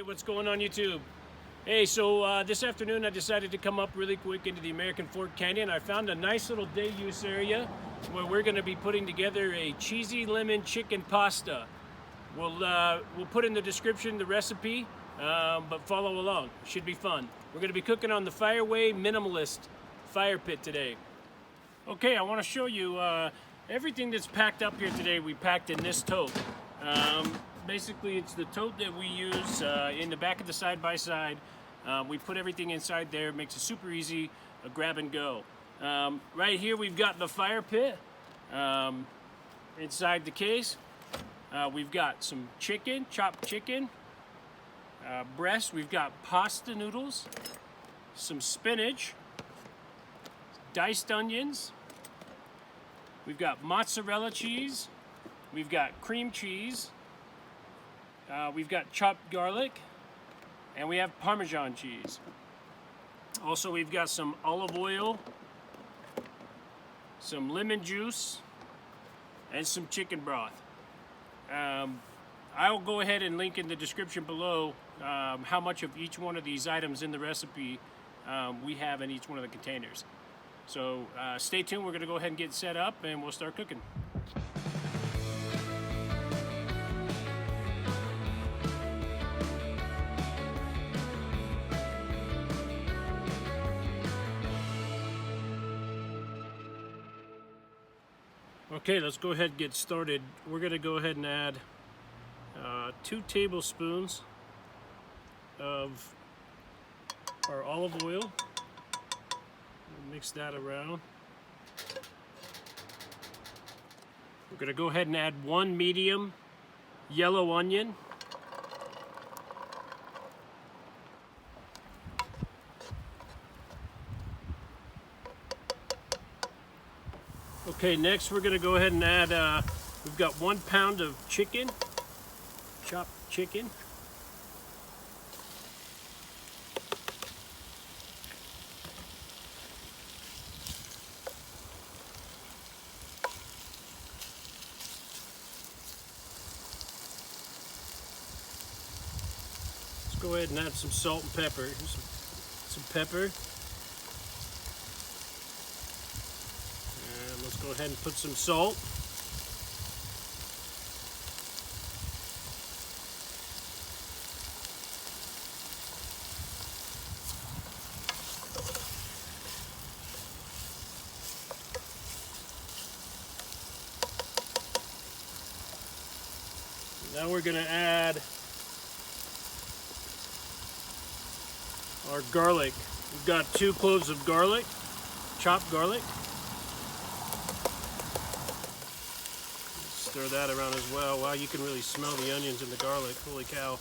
Hey, what's going on YouTube? Hey, so this afternoon I decided to come up really quick into the American Fork Canyon. I found a nice little day use area where we're going to be putting together a cheesy lemon chicken pasta. We'll put in the description the recipe, but follow along. It should be fun. We're going to be cooking on the Fireway Minimalist fire pit today. Okay, I want to show you everything that's packed up here today. We packed in this tote. Basically, it's the tote that we use in the back of the side-by-side. We put everything inside there, makes it super easy, a grab and go. Right here we've got the fire pit inside the case. We've got some chicken, chopped chicken, breast. We've got pasta noodles, some spinach, diced onions. We've got mozzarella cheese. We've got cream cheese. We've got chopped garlic, and we have Parmesan cheese. Also, we've got some olive oil, some lemon juice, and some chicken broth. I will go ahead and link in the description below how much of each one of these items in the recipe we have in each one of the containers. So stay tuned, we're going to go ahead and get set up and we'll start cooking. Okay, let's go ahead and get started. We're going to go ahead and add 2 tablespoons of our olive oil. Mix that around. We're going to go ahead and add 1 medium yellow onion. Okay, next we're going to go ahead and add, we've got 1 pound of chicken, chopped chicken. Let's go ahead and add some salt and pepper. Here's some pepper. Let's go ahead and put some salt. Now we're going to add our garlic. We've got 2 cloves of garlic, chopped garlic. Stir that around as well. Wow, you can really smell the onions and the garlic. Holy cow.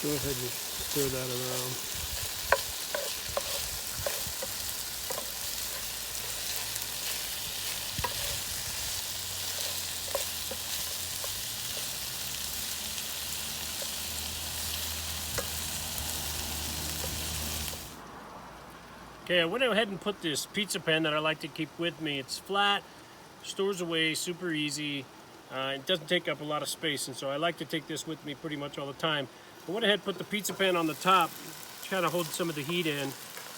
Go ahead and stir that around. Okay, I went ahead and put this pizza pan that I like to keep with me. It's flat, stores away, super easy. It doesn't take up a lot of space, and so I like to take this with me pretty much all the time. I went ahead and put the pizza pan on the top, trying to hold some of the heat in.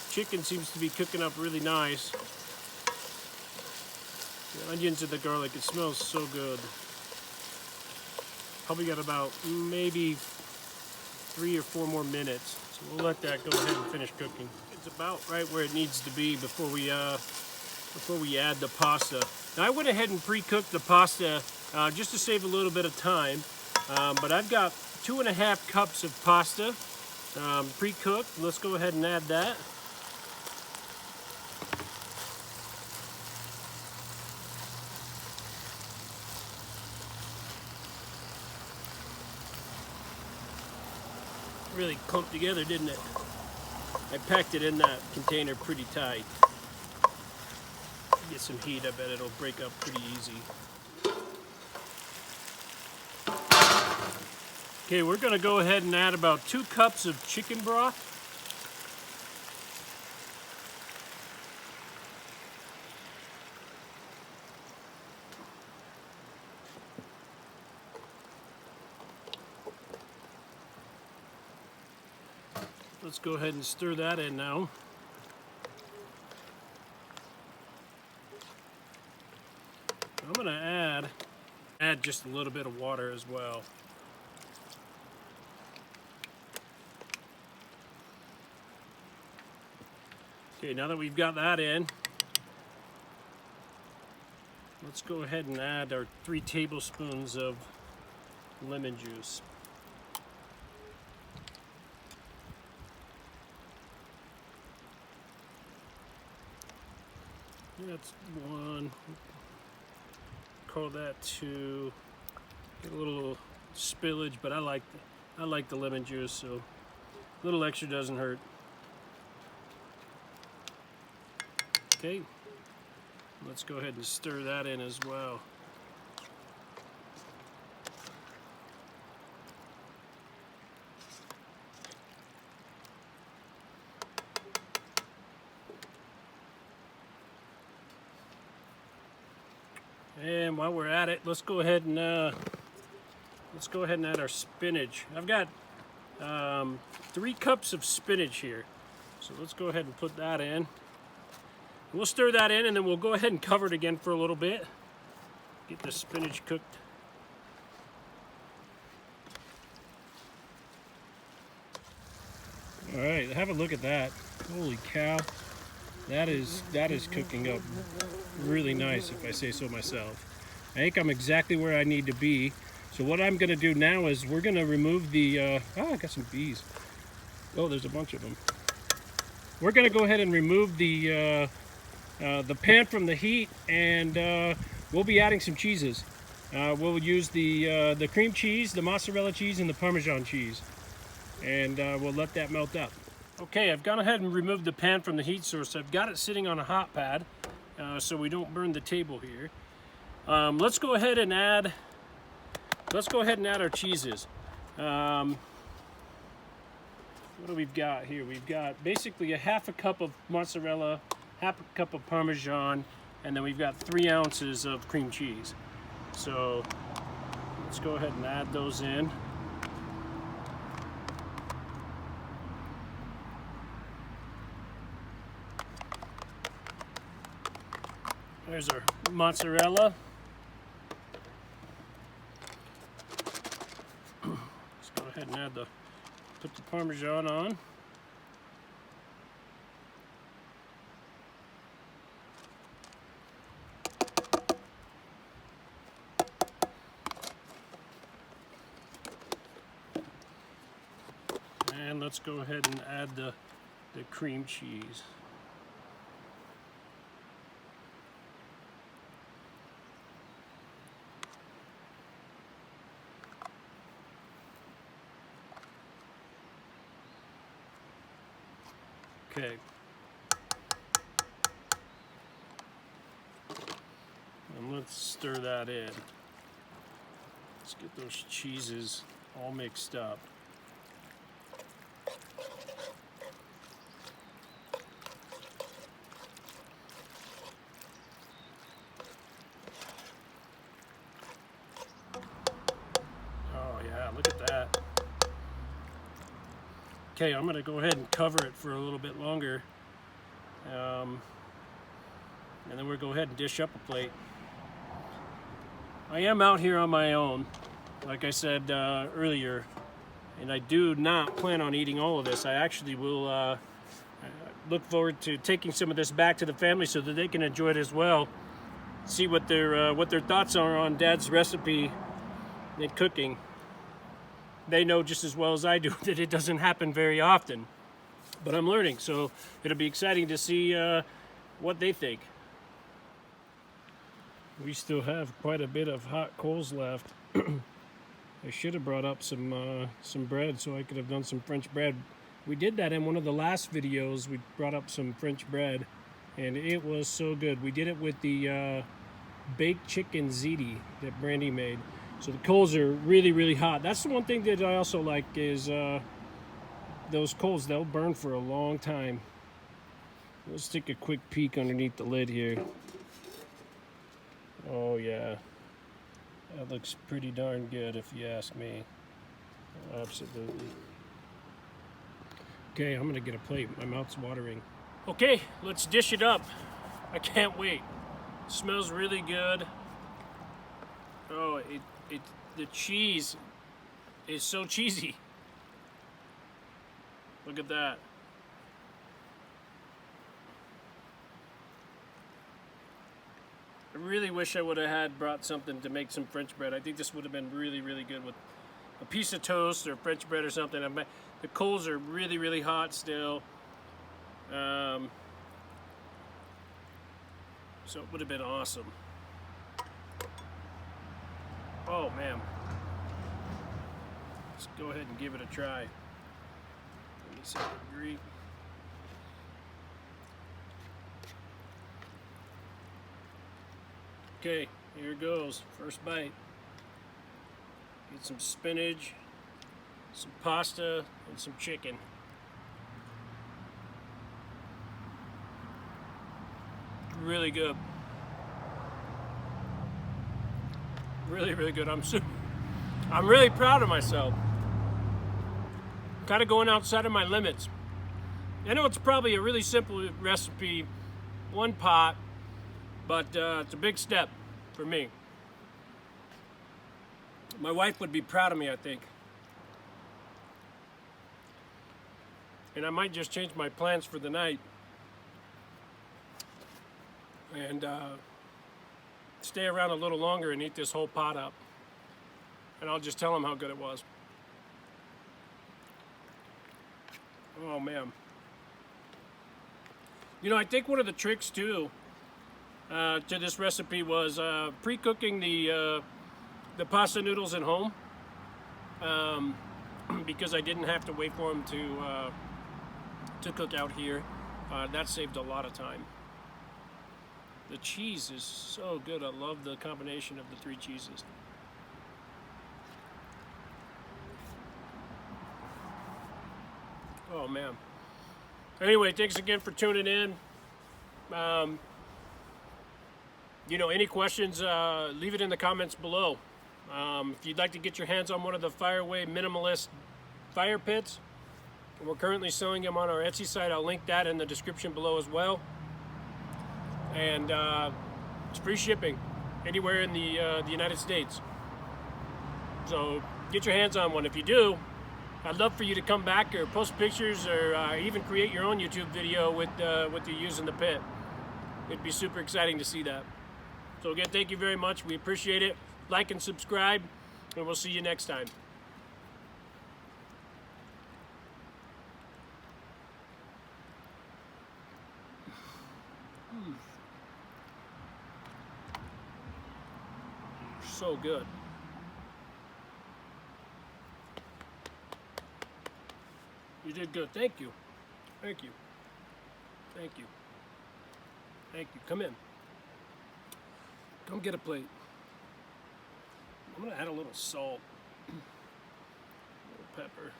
Chicken seems to be cooking up really nice. The onions and the garlic, it smells so good. Probably got about maybe 3 or 4 more minutes. So we'll let that go ahead and finish cooking. It's about right where it needs to be before we add the pasta. Now I went ahead and pre-cooked the pasta just to save a little bit of time. But I've got 2.5 cups of pasta pre-cooked. Let's go ahead and add that. Really clumped together, didn't it? I packed it in that container pretty tight. Get some heat, I bet it'll break up pretty easy. Okay, we're going to go ahead and add about 2 cups of chicken broth. let's go ahead and stir that in now. I'm gonna add just a little bit of water as well. Okay, now that we've got that in, let's go ahead and add our 3 tablespoons of lemon juice. That's 1. Call that 2. Get a little spillage, but I like the lemon juice, so a little extra doesn't hurt. Okay, let's go ahead and stir that in as well. And while we're at it, let's go ahead and add our spinach. I've got 3 cups of spinach here, so let's go ahead and put that in. We'll stir that in, and then we'll go ahead and cover it again for a little bit. Get the spinach cooked. All right, have a look at that. Holy cow. That is cooking up really nice, if I say so myself. I think I'm exactly where I need to be. So what I'm gonna do now is we're gonna remove the, I got some bees. Oh, there's a bunch of them. We're gonna go ahead and remove the pan from the heat, and we'll be adding some cheeses. We'll use the cream cheese, the mozzarella cheese, and the Parmesan cheese. And we'll let that melt up. Okay, I've gone ahead and removed the pan from the heat source. I've got it sitting on a hot pad so we don't burn the table here. Let's go ahead and add our cheeses. What do we've got here? We've got basically a half a cup of mozzarella, half a cup of Parmesan, and then we've got 3 ounces of cream cheese. So let's go ahead and add those in. There's our mozzarella. Let's go ahead and put the Parmesan on. And let's go ahead and add the cream cheese. Okay. And let's stir that in. Let's get those cheeses all mixed up. Oh yeah, look at that. Okay, I'm going to go ahead and cover it for a little bit longer, and then we'll go ahead and dish up a plate. I am out here on my own, like I said earlier, and I do not plan on eating all of this. I actually will look forward to taking some of this back to the family so that they can enjoy it as well. See what their thoughts are on Dad's recipe and cooking. They know just as well as I do that it doesn't happen very often, but I'm learning, so it'll be exciting to see what they think. We still have quite a bit of hot coals left. I should have brought up some bread so I could have done some French bread. We did that in one of the last videos. We brought up some French bread, and it was so good. We did it with the baked chicken ziti that Brandy made. So the coals are really, really hot. That's the one thing that I also like is those coals, they'll burn for a long time. Let's take a quick peek underneath the lid here. Oh yeah, that looks pretty darn good if you ask me. Absolutely. Okay, I'm gonna get a plate. My mouth's watering. Okay, let's dish it up. I can't wait. It smells really good. Oh, the cheese is so cheesy. Look at that. I really wish I would have brought something to make some French bread. I think this would have been really, really good with a piece of toast or French bread or something. The coals are really, really hot still. So it would have been awesome. Oh man. Let's go ahead and give it a try. Let me see the Greek. Okay, here goes. First bite. Get some spinach, some pasta, and some chicken. Really good. Really, really good. I'm really proud of myself. Kind of going outside of my limits. I know it's probably a really simple recipe, one pot, but it's a big step for me. My wife would be proud of me, I think. And I might just change my plans for the night and stay around a little longer and eat this whole pot up. And I'll just tell them how good it was. Oh man. You know, I think one of the tricks too to this recipe was pre-cooking the pasta noodles at home, because I didn't have to wait for them to cook out here. That saved a lot of time. The cheese is so good. I love the combination of the three cheeses. Oh man. Anyway, thanks again for tuning in. You know, any questions, leave it in the comments below. If you'd like to get your hands on one of the Fireway Minimalist fire pits, we're currently selling them on our Etsy site. I'll link that in the description below as well. And it's free shipping anywhere in the United States. So get your hands on one. If you do, I'd love for you to come back or post pictures or even create your own YouTube video with you using the pit. It'd be super exciting to see that. So again, thank you very much. We appreciate it. Like and subscribe, and we'll see you next time. So good. You did good. Thank you. Thank you. Thank you. Thank you. Come in. Come get a plate. I'm going to add a little salt, a little pepper.